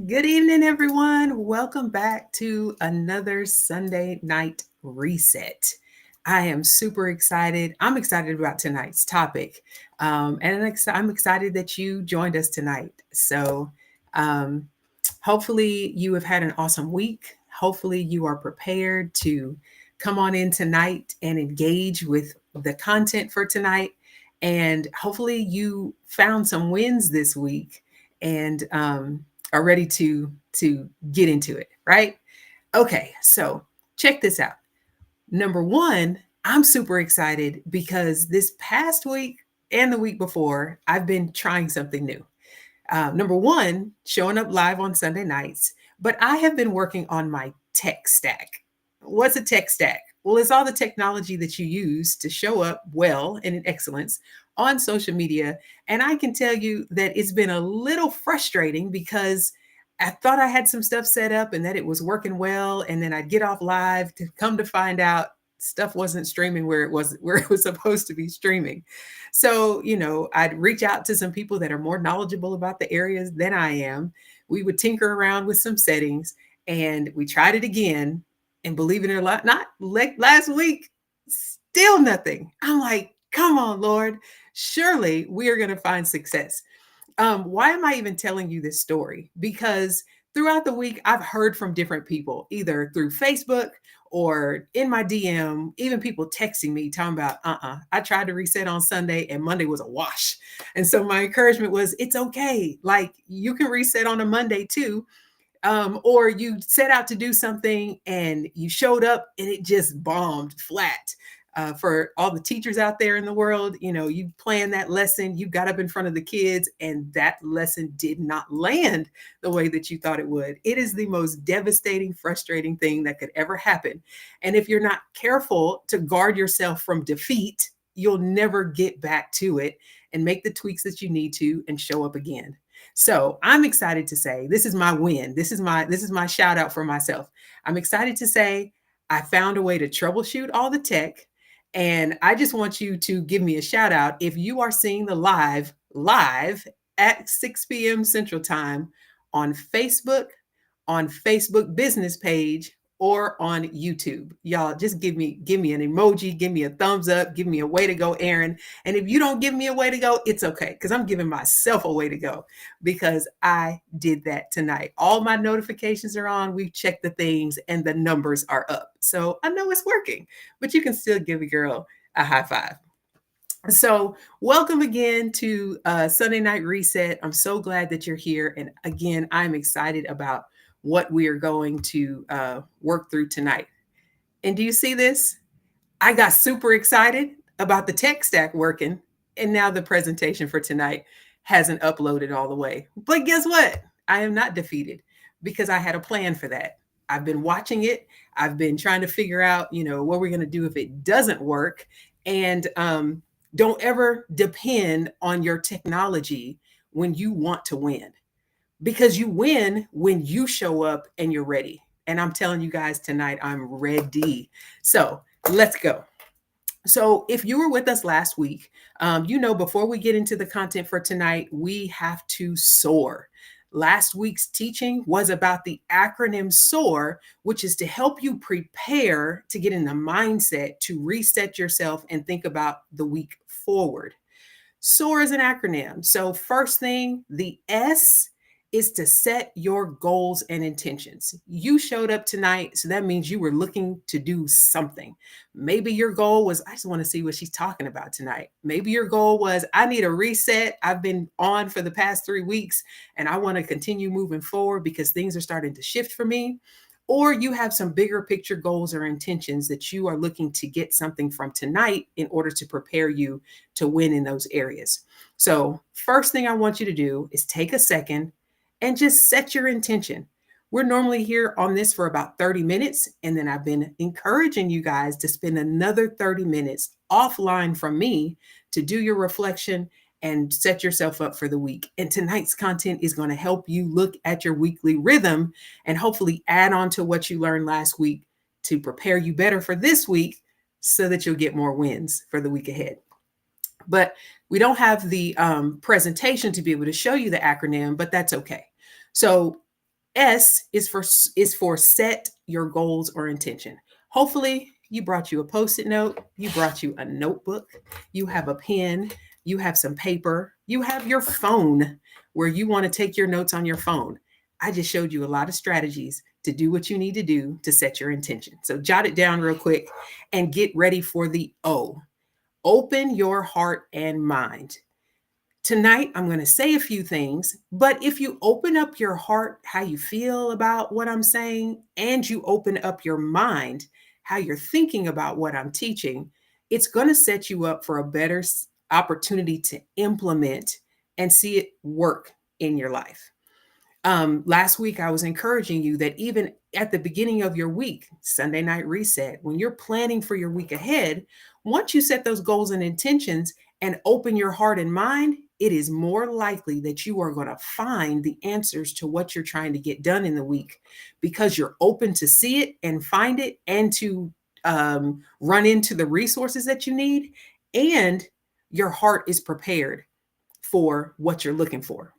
Good evening, everyone. Welcome back to another Sunday night reset. I am super excited. I'm excited about tonight's topic. I'm excited that you joined us tonight. Um, Hopefully, you have had an awesome week. Hopefully, you are prepared to come on in tonight and engage with the content for tonight. And hopefully, you found some wins this week and are ready to get into it, right? Okay, so check this out. Number one, I'm super excited because this past week and the week before, I've been trying something new. Number one, showing up live on Sunday nights, but I have been working on my tech stack. What's a tech stack? Well, it's all the technology that you use to show up well and in excellence on social media. And I can tell you that it's been a little frustrating because I thought I had some stuff set up and that it was working well. And then I'd get off live to come to find out stuff wasn't streaming where it was supposed to be streaming. So, I'd reach out to some people that are more knowledgeable about the areas than I am. We would tinker around with some settings and we tried it again. And believe it or not, like last week, still nothing. I'm like, come on, Lord. Surely we are going to find success. Why am I even telling you this story? Because throughout the week, I've heard from different people, either through Facebook or in my DM, even people texting me talking about, I tried to reset on Sunday and Monday was a wash. And so my encouragement was, it's okay. Like you can reset on a Monday too. Or you set out to do something and you showed up and it just bombed flat. For all the teachers out there in the world, you planned that lesson, you got up in front of the kids, and that lesson did not land the way that you thought it would. It is the most devastating, frustrating thing that could ever happen. And if you're not careful to guard yourself from defeat, you'll never get back to it and make the tweaks that you need to and show up again. So I'm excited to say this is my win. This is my shout out for myself. I'm excited to say I found a way to troubleshoot all the tech. And I just want you to give me a shout out if you are seeing the live at 6 p.m. Central Time on Facebook business page, or on YouTube. Y'all just give me an emoji, give me a thumbs up, give me a way to go, Erin. And if you don't give me a way to go, it's okay because I'm giving myself a way to go because I did that tonight. All my notifications are on. We've checked the things and the numbers are up. So I know it's working, but you can still give a girl a high five. So, welcome again to Sunday Night Reset. I'm so glad that you're here. And again, I'm excited about what we are going to work through tonight. And do you see this? I got super excited about the tech stack working. And now the presentation for tonight hasn't uploaded all the way. But guess what? I am not defeated because I had a plan for that. I've been watching it. I've been trying to figure out, what we're going to do if it doesn't work. And don't ever depend on your technology when you want to win because you win when you show up and you're ready. And I'm telling you guys tonight, I'm ready. So let's go. So, if you were with us last week, before we get into the content for tonight, we have to soar. Last week's teaching was about the acronym SOAR, which is to help you prepare to get in the mindset to reset yourself and think about the week forward. SOAR is an acronym. So, first thing, the S is to set your goals and intentions. You showed up tonight, so that means you were looking to do something. Maybe your goal was, I just want to see what she's talking about tonight. Maybe your goal was, I need a reset. I've been on for the past 3 weeks and I want to continue moving forward because things are starting to shift for me. Or you have some bigger picture goals or intentions that you are looking to get something from tonight in order to prepare you to win in those areas. So, first thing I want you to do is take a second and just set your intention. We're normally here on this for about 30 minutes, and then I've been encouraging you guys to spend another 30 minutes offline from me to do your reflection and set yourself up for the week. And tonight's content is going to help you look at your weekly rhythm and hopefully add on to what you learned last week to prepare you better for this week so that you'll get more wins for the week ahead. But we don't have the presentation to be able to show you the acronym, but that's okay. So S is for set your goals or intention. Hopefully, you brought you a post-it note, you brought you a notebook, you have a pen, you have some paper, you have your phone where you want to take your notes on your phone. I just showed you a lot of strategies to do what you need to do to set your intention. So jot it down real quick and get ready for the O. Open your heart and mind. Tonight, I'm going to say a few things, but if you open up your heart, how you feel about what I'm saying, and you open up your mind, how you're thinking about what I'm teaching, it's going to set you up for a better opportunity to implement and see it work in your life. Last week, I was encouraging you that even at the beginning of your week, Sunday night reset, when you're planning for your week ahead, once you set those goals and intentions and open your heart and mind, it is more likely that you are going to find the answers to what you're trying to get done in the week because you're open to see it and find it and to run into the resources that you need. And your heart is prepared for what you're looking for.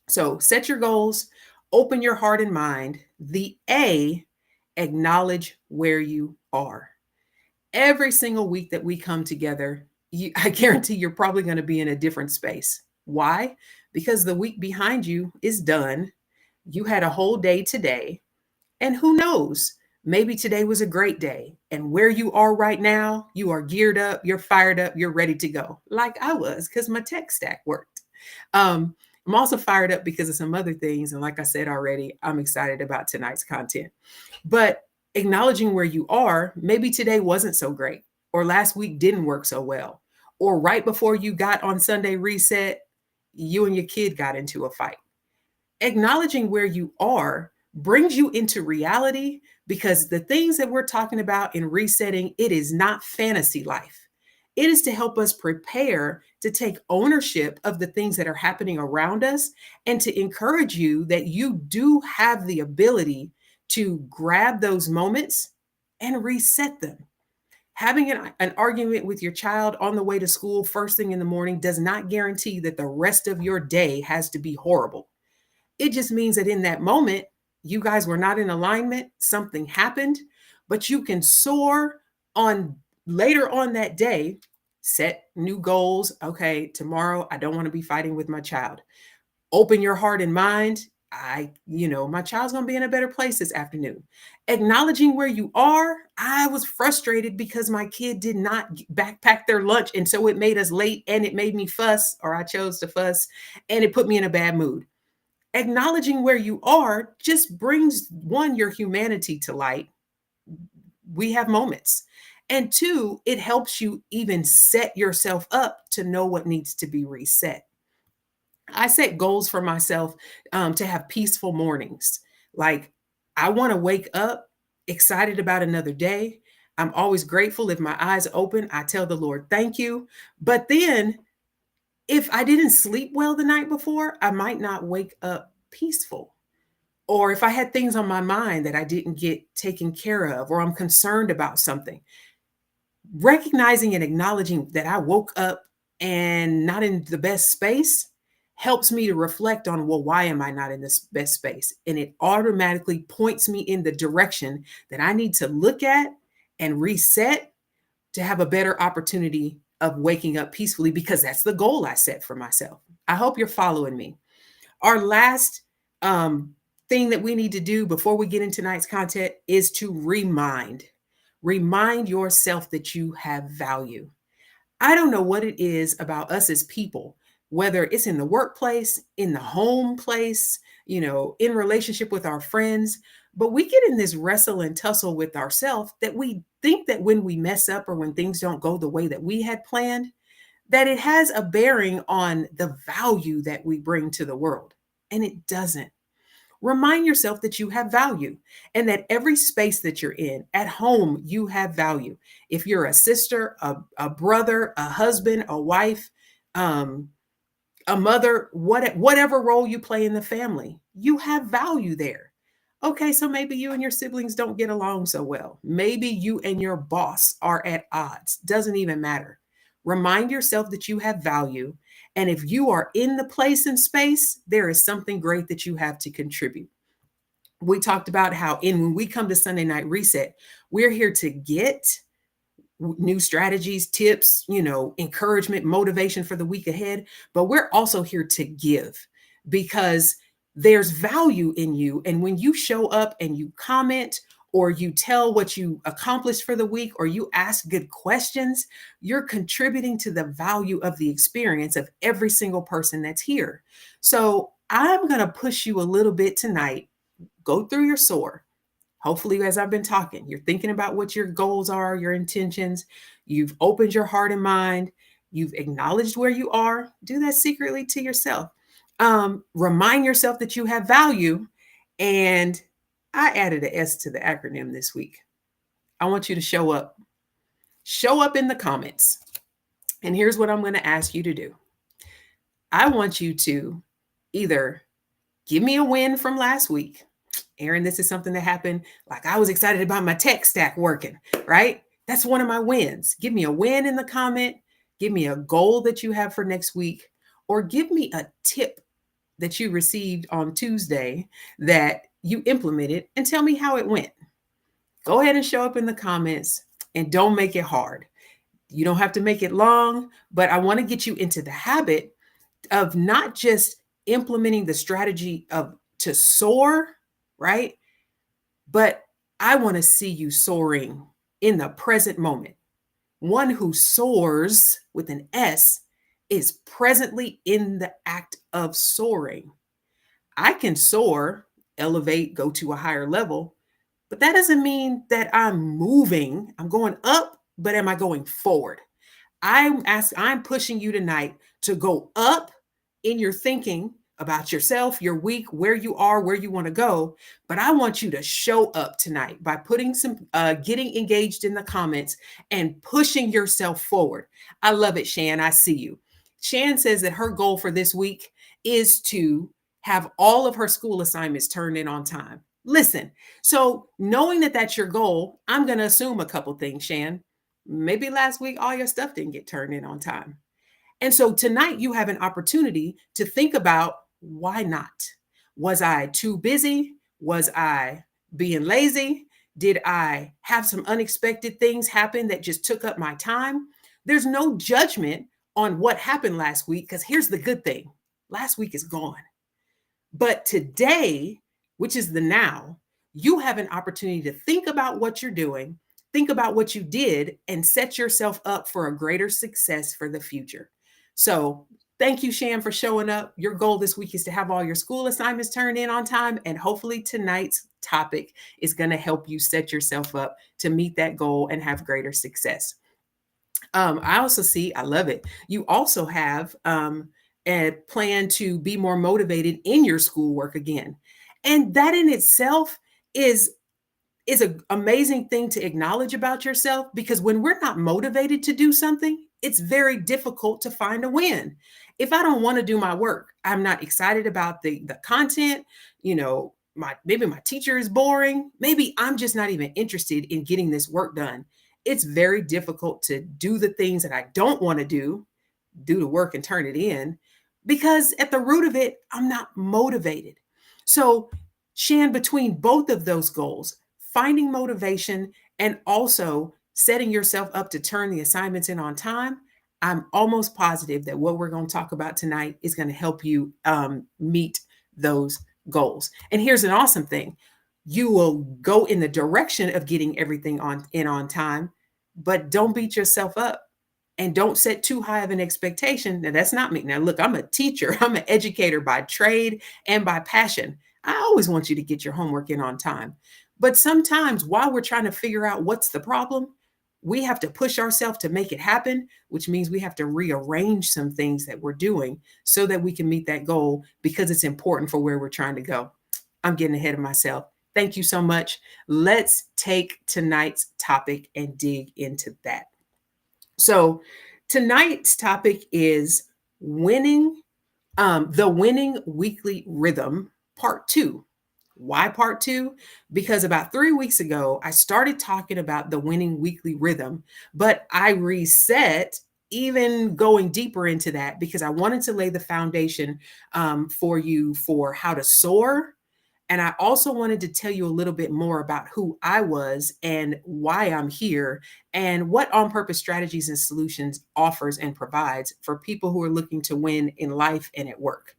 So set your goals, open your heart and mind. The A, acknowledge where you are. Every single week that we come together, I guarantee you're probably going to be in a different space. Why? Because the week behind you is done. You had a whole day today. And who knows? Maybe today was a great day. And where you are right now, you are geared up, you're fired up, you're ready to go, like I was, because my tech stack worked. I'm also fired up because of some other things. And like I said already, I'm excited about tonight's content. But acknowledging where you are, maybe today wasn't so great, or last week didn't work so well, or right before you got on Sunday reset, you and your kid got into a fight. Acknowledging where you are brings you into reality because the things that we're talking about in resetting, it is not fantasy life. It is to help us prepare to take ownership of the things that are happening around us and to encourage you that you do have the ability to grab those moments and reset them. Having an argument with your child on the way to school first thing in the morning does not guarantee that the rest of your day has to be horrible. It just means that in that moment, you guys were not in alignment, something happened, but you can soar on later on that day, set new goals. Okay, tomorrow I don't want to be fighting with my child. Open your heart and mind. My child's going to be in a better place this afternoon. Acknowledging where you are. I was frustrated because my kid did not backpack their lunch. And so it made us late and it made me fuss, or I chose to fuss, and it put me in a bad mood. Acknowledging where you are just brings, one, your humanity to light. We have moments. And two, it helps you even set yourself up to know what needs to be reset. I set goals for myself to have peaceful mornings. Like, I want to wake up excited about another day. I'm always grateful if my eyes open. I tell the Lord, thank you. But then if I didn't sleep well the night before, I might not wake up peaceful. Or if I had things on my mind that I didn't get taken care of, or I'm concerned about something, recognizing and acknowledging that I woke up and not in the best space helps me to reflect on, well, why am I not in this best space? And it automatically points me in the direction that I need to look at and reset to have a better opportunity of waking up peacefully, because that's the goal I set for myself. I hope you're following me. Our last thing that we need to do before we get into tonight's content is to remind yourself that you have value. I don't know what it is about us as people, whether it's in the workplace, in the home place, in relationship with our friends, but we get in this wrestle and tussle with ourselves that we think that when we mess up or when things don't go the way that we had planned, that it has a bearing on the value that we bring to the world. And it doesn't. Remind yourself that you have value and that every space that you're in, at home, you have value. If you're a sister, a brother, a husband, a wife, a mother, whatever role you play in the family, you have value there. Okay, so maybe you and your siblings don't get along so well. Maybe you and your boss are at odds. Doesn't even matter. Remind yourself that you have value. And if you are in the place and space, there is something great that you have to contribute. We talked about how when we come to Sunday Night Reset, we're here to get new strategies, tips, encouragement, motivation for the week ahead. But we're also here to give because there's value in you. And when you show up and you comment, or you tell what you accomplished for the week, or you ask good questions, you're contributing to the value of the experience of every single person that's here. So I'm going to push you a little bit tonight. Go through your SOAR. Hopefully, as I've been talking, you're thinking about what your goals are, your intentions. You've opened your heart and mind. You've acknowledged where you are. Do that secretly to yourself. Remind yourself that you have value. And I added an S to the acronym this week. I want you to show up. Show up in the comments. And here's what I'm going to ask you to do. I want you to either give me a win from last week. Erin, this is something that happened. Like, I was excited about my tech stack working, right? That's one of my wins. Give me a win in the comment. Give me a goal that you have for next week, or give me a tip that you received on Tuesday that you implemented, and tell me how it went. Go ahead and show up in the comments, and don't make it hard. You don't have to make it long, but I want to get you into the habit of not just implementing the strategy to soar, right? But I want to see you soaring in the present moment. One who soars with an S is presently in the act of soaring. I can soar, elevate, go to a higher level, but that doesn't mean that I'm moving. I'm going up, but am I going forward? I'm pushing you tonight to go up in your thinking about yourself, your week, where you are, where you want to go. But I want you to show up tonight by getting engaged in the comments and pushing yourself forward. I love it, Shan. I see you. Shan says that her goal for this week is to have all of her school assignments turned in on time. Listen, so knowing that that's your goal, I'm going to assume a couple things, Shan. Maybe last week, all your stuff didn't get turned in on time. And so tonight you have an opportunity to think about, why not? Was I too busy? Was I being lazy? Did I have some unexpected things happen that just took up my time? There's no judgment on what happened last week, because here's the good thing. Last week is gone. But today, which is the now, you have an opportunity to think about what you're doing, think about what you did, and set yourself up for a greater success for the future. So thank you, Shan, for showing up. Your goal this week is to have all your school assignments turned in on time. And hopefully tonight's topic is going to help you set yourself up to meet that goal and have greater success. I also see, I love it. You also have a plan to be more motivated in your schoolwork again. And that in itself is an amazing thing to acknowledge about yourself, because when we're not motivated to do something, it's very difficult to find a win. If I don't want to do my work, I'm not excited about the content, maybe my teacher is boring, maybe I'm just not even interested in getting this work done. It's very difficult to do the things that I don't want to do the work and turn it in, because at the root of it, I'm not motivated. So, Shan, between both of those goals, finding motivation and also setting yourself up to turn the assignments in on time, I'm almost positive that what we're going to talk about tonight is going to help you meet those goals. And here's an awesome thing. You will go in the direction of getting everything on time, but don't beat yourself up and don't set too high of an expectation. Now, that's not me. Now, look, I'm a teacher. I'm an educator by trade and by passion. I always want you to get your homework in on time. But sometimes while we're trying to figure out what's the problem, we have to push ourselves to make it happen, which means we have to rearrange some things that we're doing so that we can meet that goal, because it's important for where we're trying to go. I'm getting ahead of myself. Thank you so much. Let's take tonight's topic and dig into that. So tonight's topic is the winning weekly rhythm, part 2. Why part 2? Because about 3 weeks ago, I started talking about the winning weekly rhythm, but I reset, even going deeper into that, because I wanted to lay the foundation for you for how to soar And I also wanted to tell you a little bit more about who I was and why I'm here and what on purpose strategies and solutions offers and provides for people who are looking to win in life and at work.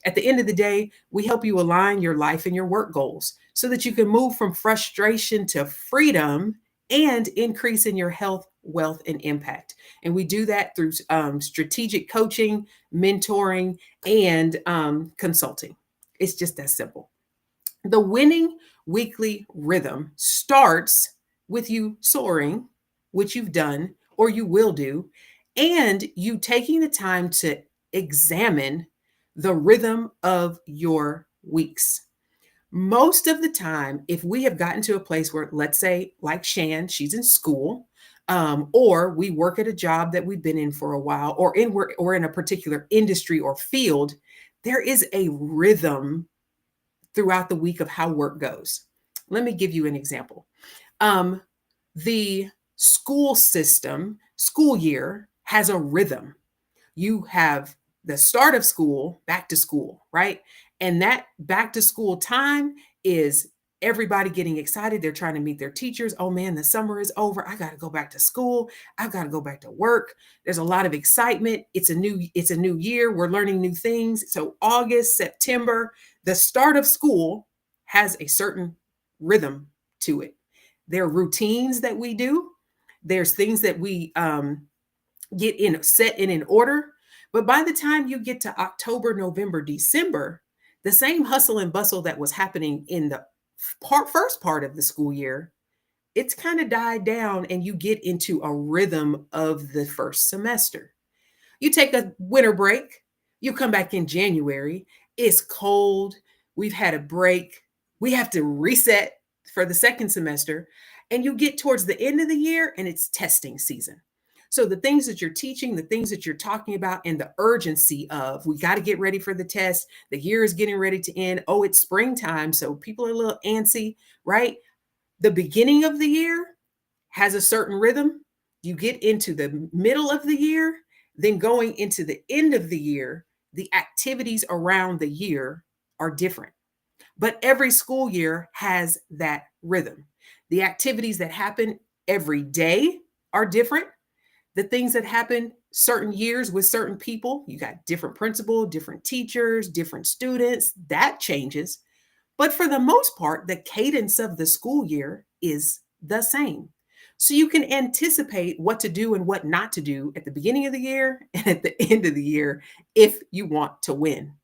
At the end of the day, we help you align your life and your work goals so that you can move from frustration to freedom and increase in your health, wealth, and impact. And we do that through strategic coaching, mentoring, and consulting. It's just that simple. The winning weekly rhythm starts with you soaring, which you've done or you will do, and you taking the time to examine the rhythm of your weeks. Most of the time, if we have gotten to a place where, let's say, like Shan, she's in school, or we work at a job that we've been in for a while, or in a particular industry or field, there is a rhythm throughout the week of how work goes. Let me give you an example. Um, the school system, school year has a rhythm. You have the start of school, back to school, right? And that back to school time is everybody getting excited. They're trying to meet their teachers. Oh man, the summer is over. I got to go back to school. I've got to go back to work. There's a lot of excitement. It's a new year. We're learning new things. So August, September, the start of school has a certain rhythm to it. There are routines that we do. There's things that we get in set in an order. But by the time you get to October, November, December, the same hustle and bustle that was happening in the first part of the school year, it's kind of died down and you get into a rhythm of the first semester. You take a winter break, you come back in January, it's cold, we've had a break, we have to reset for the second semester, and you get towards the end of the year and it's testing season. So the things that you're teaching, the things that you're talking about, and the urgency of we got to get ready for the test, the year is getting ready to end. Oh, it's springtime, so people are a little antsy, right? The beginning of the year has a certain rhythm. You get into the middle of the year, then going into the end of the year, the activities around the year are different. But every school year has that rhythm. The activities that happen every day are different. The things that happen certain years with certain people, you got different principal, different teachers, different students, that changes. But for the most part, the cadence of the school year is the same. So you can anticipate what to do and what not to do at the beginning of the year and at the end of the year if you want to win.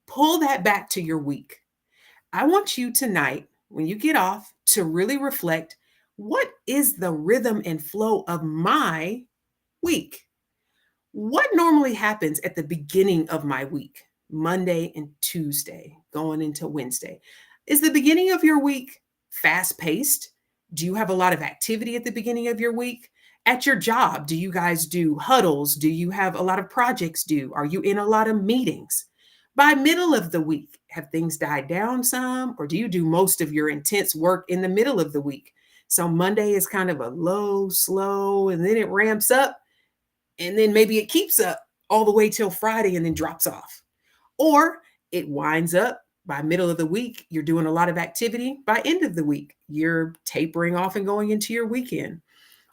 Pull that back to your week. I want you tonight, when you get off, to really reflect what is the rhythm and flow of my week? What normally happens at the beginning of my week, Monday and Tuesday, going into Wednesday? Is the beginning of your week fast paced? Do you have a lot of activity at the beginning of your week? At your job, do you guys do huddles? Do you have a lot of projects due? Are you in a lot of meetings? By middle of the week, have things died down some, or do you do most of your intense work in the middle of the week? So Monday is kind of a low, slow, and then it ramps up, and then maybe it keeps up all the way till Friday and then drops off. Or it winds up by middle of the week, you're doing a lot of activity. By end of the week, you're tapering off and going into your weekend.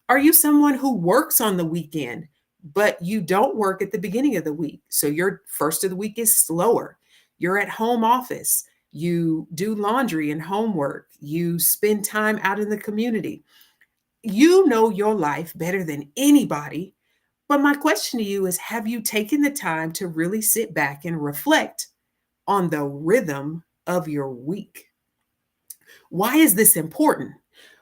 Are you someone who works on the weekend, but you don't work at the beginning of the week? So your first of the week is slower. You're at home office. You do laundry and homework. You spend time out in the community. You know your life better than anybody. But my question to you is, have you taken the time to really sit back and reflect on the rhythm of your week? Why is this important?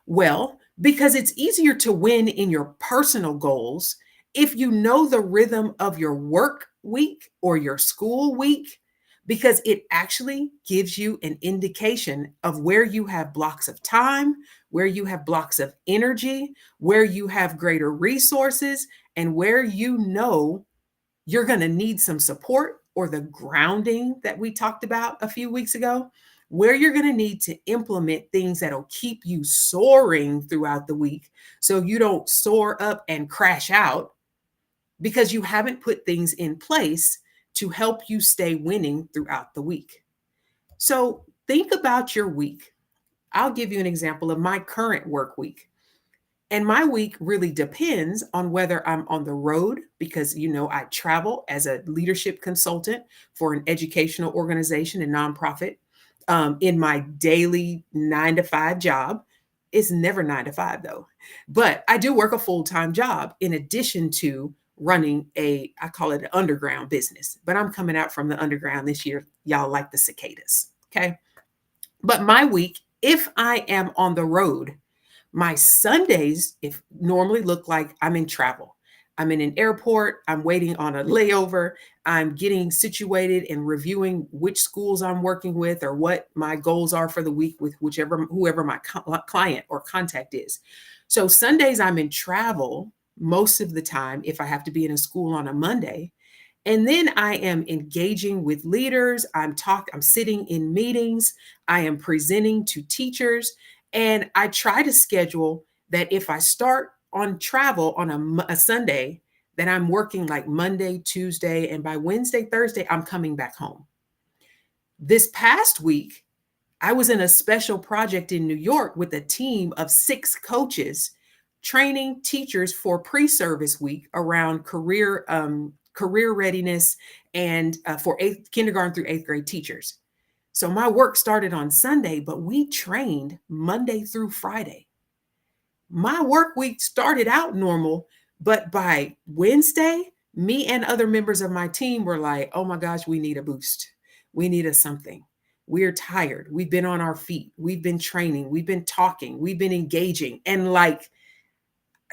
Well, because it's easier to win in your personal goals if you know the rhythm of your work week or your school week, because it actually gives you an indication of where you have blocks of time, where you have blocks of energy, where you have greater resources, and where you know you're going to need some support or the grounding that we talked about a few weeks ago, where you're going to need to implement things that'll keep you soaring throughout the week so you don't soar up and crash out because you haven't put things in place to help you stay winning throughout the week. So, think about your week. I'll give you an example of my current work week. And my week really depends on whether I'm on the road because, I travel as a leadership consultant for an educational organization and nonprofit. In my daily 9 to 5 job, it's never 9 to 5 though, but I do work a full time job in addition to running I call it an underground business, but I'm coming out from the underground this year. Y'all like the cicadas. Okay. But my week, if I am on the road, my Sundays if normally look like I'm in travel. I'm in an airport, I'm waiting on a layover, I'm getting situated and reviewing which schools I'm working with or what my goals are for the week with whoever my client or contact is. So Sundays I'm in travel most of the time if I have to be in a school on a Monday. And then I am engaging with leaders. I'm sitting in meetings. I am presenting to teachers. And I try to schedule that if I start on travel on a Sunday, then I'm working like Monday, Tuesday, and by Wednesday, Thursday, I'm coming back home. This past week, I was in a special project in New York with a team of 6 coaches training teachers for pre-service week around career readiness and for kindergarten through 8th grade teachers. So my work started on Sunday, but we trained Monday through Friday. My work week started out normal, but by Wednesday, me and other members of my team were like, oh my gosh, we need a boost. We need a something. We're tired. We've been on our feet. We've been training. We've been talking. We've been engaging. And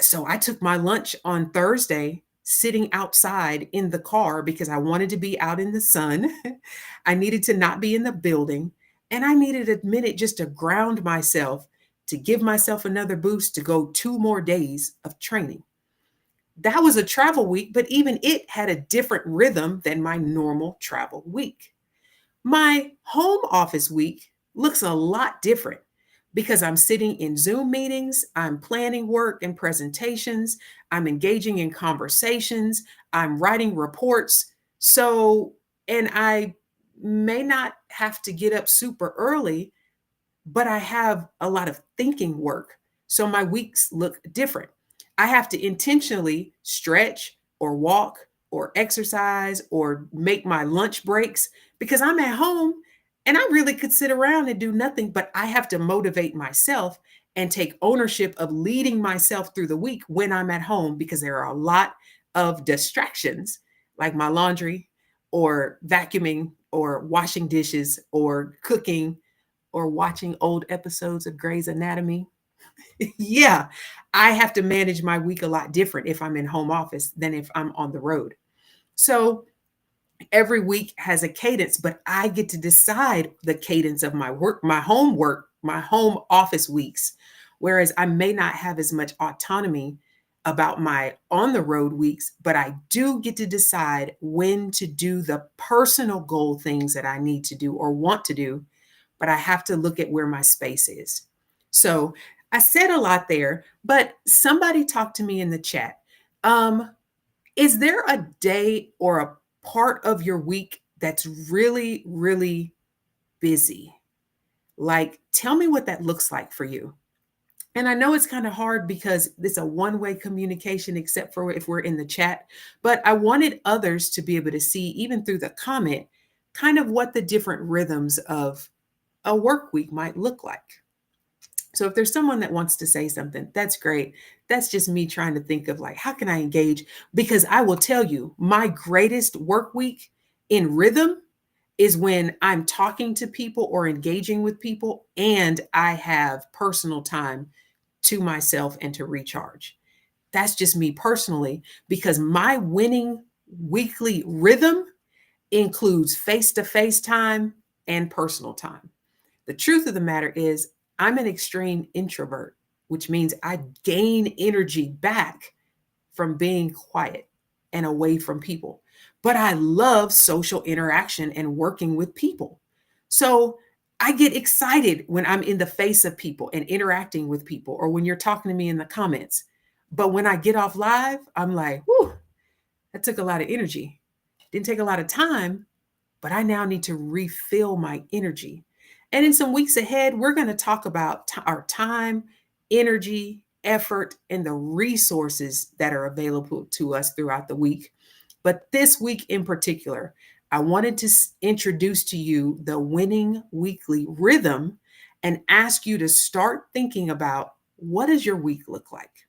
so I took my lunch on Thursday sitting outside in the car because I wanted to be out in the sun. I needed to not be in the building. And I needed a minute just to ground myself, to give myself another boost to go 2 more days of training. That was a travel week, but even it had a different rhythm than my normal travel week. My home office week looks a lot different because I'm sitting in Zoom meetings, I'm planning work and presentations, I'm engaging in conversations, I'm writing reports. And I may not have to get up super early, but I have a lot of thinking work. So my weeks look different. I have to intentionally stretch or walk or exercise or make my lunch breaks because I'm at home and I really could sit around and do nothing, but I have to motivate myself and take ownership of leading myself through the week when I'm at home because there are a lot of distractions like my laundry or vacuuming or washing dishes or cooking or watching old episodes of Grey's Anatomy. Yeah, I have to manage my week a lot different if I'm in home office than if I'm on the road. So every week has a cadence, but I get to decide the cadence of my work, my home office weeks. Whereas I may not have as much autonomy about my on the road weeks, but I do get to decide when to do the personal goal things that I need to do or want to do, but I have to look at where my space is. So I said a lot there, but somebody talked to me in the chat. Um, is there a day or a part of your week that's really, really busy? Like, tell me what that looks like for you. And I know it's kind of hard because it's a one-way communication, except for if we're in the chat. But I wanted others to be able to see, even through the comment, kind of what the different rhythms of a work week might look like. So if there's someone that wants to say something, that's great. That's just me trying to think of like, how can I engage? Because I will tell you, my greatest work week in rhythm is when I'm talking to people or engaging with people and I have personal time to myself and to recharge. That's just me personally, because my winning weekly rhythm includes face to face time and personal time. The truth of the matter is, I'm an extreme introvert, which means I gain energy back from being quiet and away from people. But I love social interaction and working with people. So I get excited when I'm in the face of people and interacting with people, or when you're talking to me in the comments. But when I get off live, I'm like, whew, that took a lot of energy. Didn't take a lot of time, but I now need to refill my energy. And in some weeks ahead, we're going to talk about our time, energy, effort, and the resources that are available to us throughout the week. But this week in particular, I wanted to introduce to you the winning weekly rhythm and ask you to start thinking about, what does your week look like?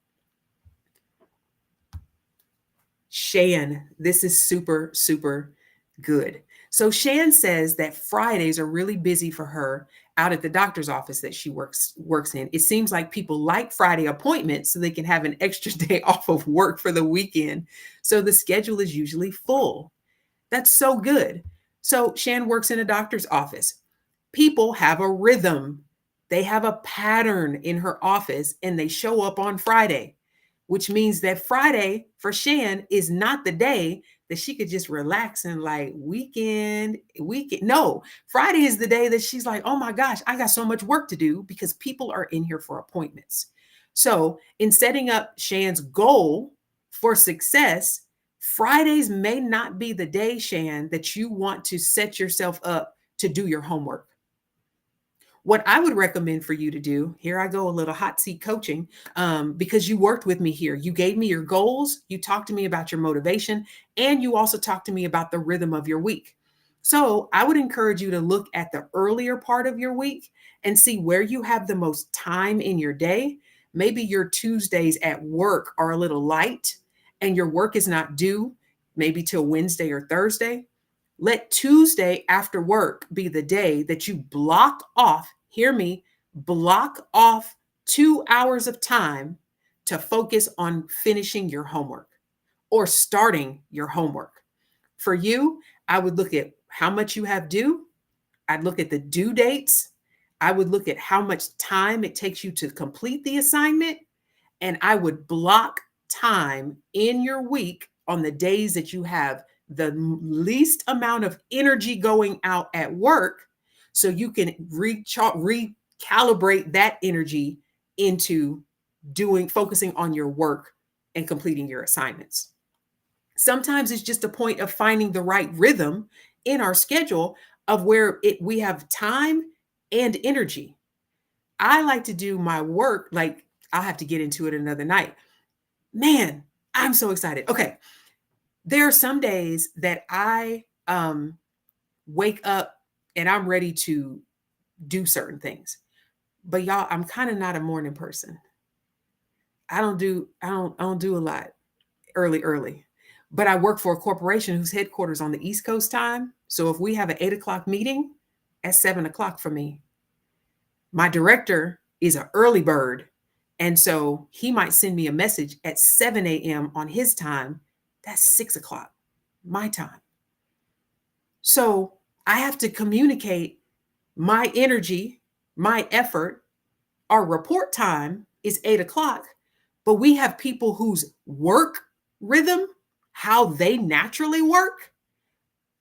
Shan, this is super, super good. So Shan says that Fridays are really busy for her out at the doctor's office that she works in. It seems like people like Friday appointments so they can have an extra day off of work for the weekend. So the schedule is usually full. That's so good. So Shan works in a doctor's office. People have a rhythm. They have a pattern in her office and they show up on Friday, which means that Friday for Shan is not the day that she could just relax and like weekend. No, Friday is the day that she's like, oh my gosh, I got so much work to do because people are in here for appointments. So in setting up Shan's goal for success, Fridays may not be the day, Shan, that you want to set yourself up to do your homework. What I would recommend for you to do, here I go, a little hot seat coaching, because you worked with me here. You gave me your goals, you talked to me about your motivation, and you also talked to me about the rhythm of your week. So I would encourage you to look at the earlier part of your week and see where you have the most time in your day. Maybe your Tuesdays at work are a little light and your work is not due maybe till Wednesday or Thursday. Let Tuesday after work be the day that you block off, hear me, block off 2 hours of time to focus on finishing your homework or starting your homework. For you, I would look at how much you have due. I'd look at the due dates. I would look at how much time it takes you to complete the assignment. And I would block time in your week on the days that you have the least amount of energy going out at work so you can recalibrate that energy into focusing on your work and completing your assignments. Sometimes it's just a point of finding the right rhythm in our schedule of where we have time and energy. I like to do my work, like I'll have to get into it another night. Man, I'm so excited. Okay. There are some days that I wake up and I'm ready to do certain things. But y'all, I'm kind of not a morning person. I don't do a lot early. But I work for a corporation whose headquarters on the East Coast time. So if we have an 8:00 meeting, at 7:00 for me. My director is an early bird. And so he might send me a message at 7 a.m. on his time. That's 6:00 my time. So I have to communicate my energy, my effort. Our report time is 8:00, but we have people whose work rhythm, how they naturally work,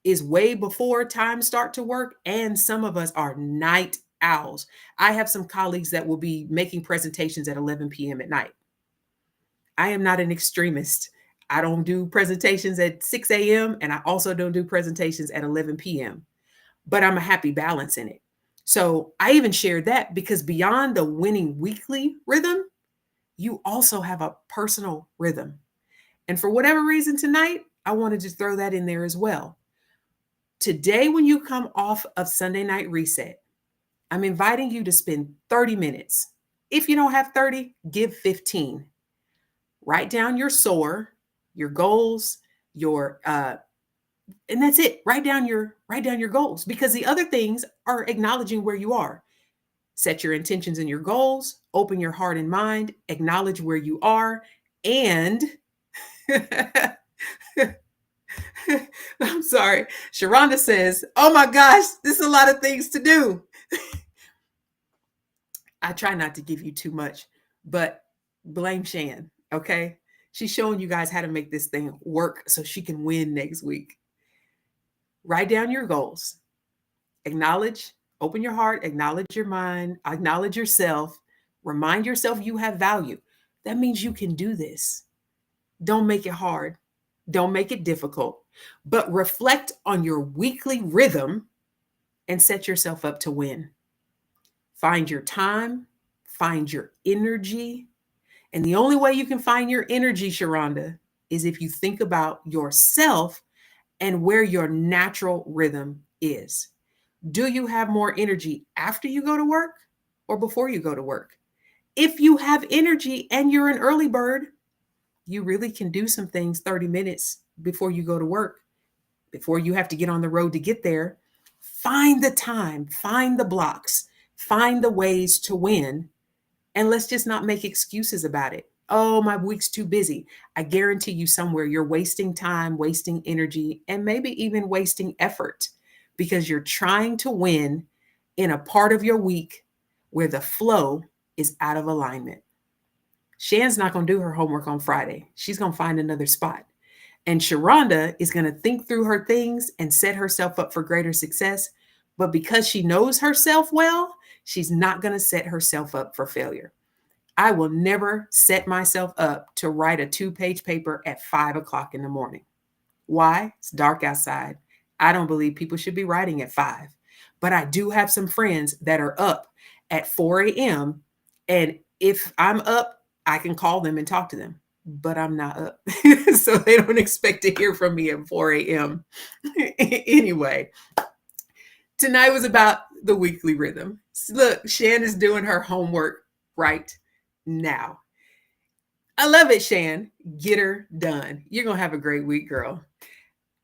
is way before time start to work. And some of us are night owls. I have some colleagues that will be making presentations at 11 p.m. at night. I am not an extremist. I don't do presentations at 6 a.m. and I also don't do presentations at 11 p.m. But I'm a happy balance in it. So I even shared that because beyond the winning weekly rhythm, you also have a personal rhythm. And for whatever reason tonight, I wanted to throw that in there as well. Today, when you come off of Sunday Night Reset, I'm inviting you to spend 30 minutes. If you don't have 30, give 15. Write down your SOAR, your goals, and that's it. Write down your goals, because the other things are acknowledging where you are. Set your intentions and your goals, open your heart and mind, acknowledge where you are, and I'm sorry. Sharonda says, oh my gosh, this is a lot of things to do. I try not to give you too much, but blame Shan, okay? She's showing you guys how to make this thing work so she can win next week. Write down your goals. Acknowledge, open your heart, acknowledge your mind, acknowledge yourself. Remind yourself you have value. That means you can do this. Don't make it hard. Don't make it difficult, but reflect on your weekly rhythm and set yourself up to win. Find your time, find your energy. And the only way you can find your energy, Sharonda, is if you think about yourself and where your natural rhythm is. Do you have more energy after you go to work or before you go to work? If you have energy and you're an early bird, you really can do some things 30 minutes before you go to work, before you have to get on the road to get there. Find the time, find the blocks, find the ways to win, and let's just not make excuses about it. Oh, my week's too busy. I guarantee you, somewhere you're wasting time, wasting energy, and maybe even wasting effort because you're trying to win in a part of your week where the flow is out of alignment. Shan's not going to do her homework on Friday. She's going to find another spot. And Sharonda is going to think through her things and set herself up for greater success. But because she knows herself well, she's not going to set herself up for failure. I will never set myself up to write a 2-page paper at 5 o'clock in the morning. Why? It's dark outside. I don't believe people should be writing at 5. But I do have some friends that are up at 4 a.m. And if I'm up, I can call them and talk to them. But I'm not up. So they don't expect to hear from me at 4 a.m. Anyway, tonight was about the weekly rhythm. Look, Shan is doing her homework right now. I love it, Shan. Get her done. You're going to have a great week, girl.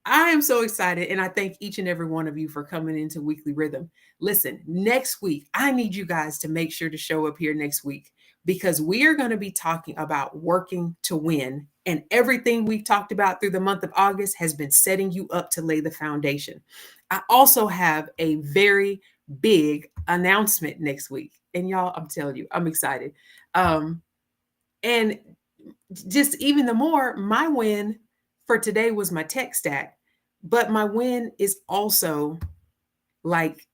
I am so excited, and I thank each and every one of you for coming into Weekly Rhythm. Listen, next week, I need you guys to make sure to show up here next week because we are going to be talking about working to win, and everything we've talked about through the month of August has been setting you up to lay the foundation. I also have a very big announcement next week, and y'all, I'm telling you, I'm excited. And just even the more, my win for today was my tech stack, but my win is also like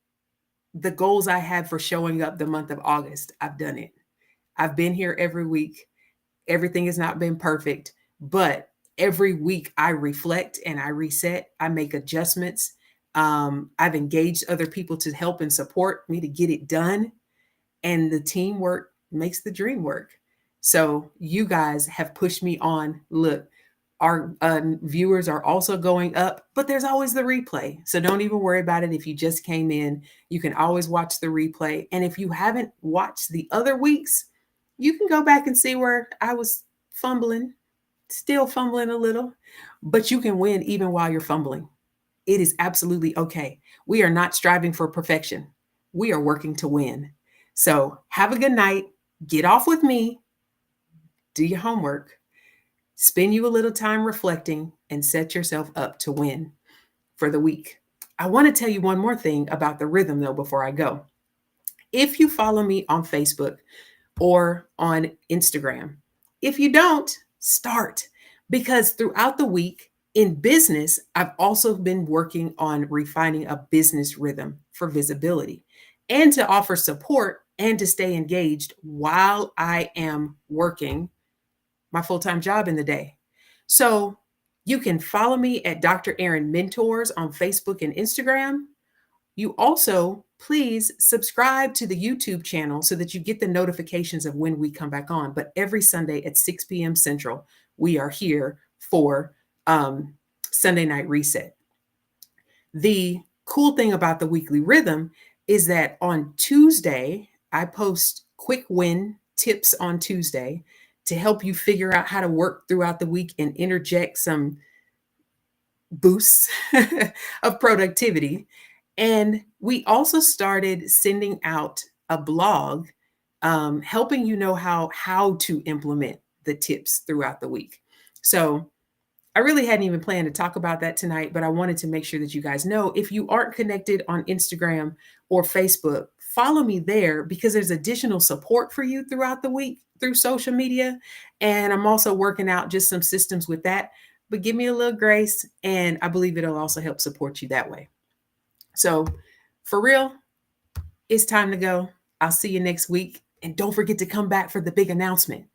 the goals I had for showing up the month of August. I've done it. I've been here every week. Everything has not been perfect, but every week I reflect and I reset. I make adjustments. I've engaged other people to help and support me to get it done. And the teamwork makes the dream work. So you guys have pushed me on. Look, our viewers are also going up, but there's always the replay. So don't even worry about it. If you just came in, you can always watch the replay. And if you haven't watched the other weeks, you can go back and see where I was fumbling, still fumbling a little, but you can win even while you're fumbling. It is absolutely okay. We are not striving for perfection. We are working to win. So have a good night. Get off with me. Do your homework. Spend you a little time reflecting and set yourself up to win for the week. I want to tell you one more thing about the rhythm, though, before I go. If you follow me on Facebook or on Instagram, if you don't, start. Because throughout the week in business, I've also been working on refining a business rhythm for visibility and to offer support and to stay engaged while I am working my full-time job in the day. So you can follow me at Dr. Erin Mentors on Facebook and Instagram. You also please subscribe to the YouTube channel so that you get the notifications of when we come back on. But every Sunday at 6 p.m. Central, we are here for Sunday Night Reset. The cool thing about the weekly rhythm is that on Tuesday, I post quick win tips on Tuesday to help you figure out how to work throughout the week and interject some boosts of productivity. And we also started sending out a blog helping you know how to implement the tips throughout the week. So I really hadn't even planned to talk about that tonight, but I wanted to make sure that you guys know if you aren't connected on Instagram or Facebook, follow me there because there's additional support for you throughout the week through social media. And I'm also working out just some systems with that. But give me a little grace, and I believe it'll also help support you that way. So for real, it's time to go. I'll see you next week. And don't forget to come back for the big announcement.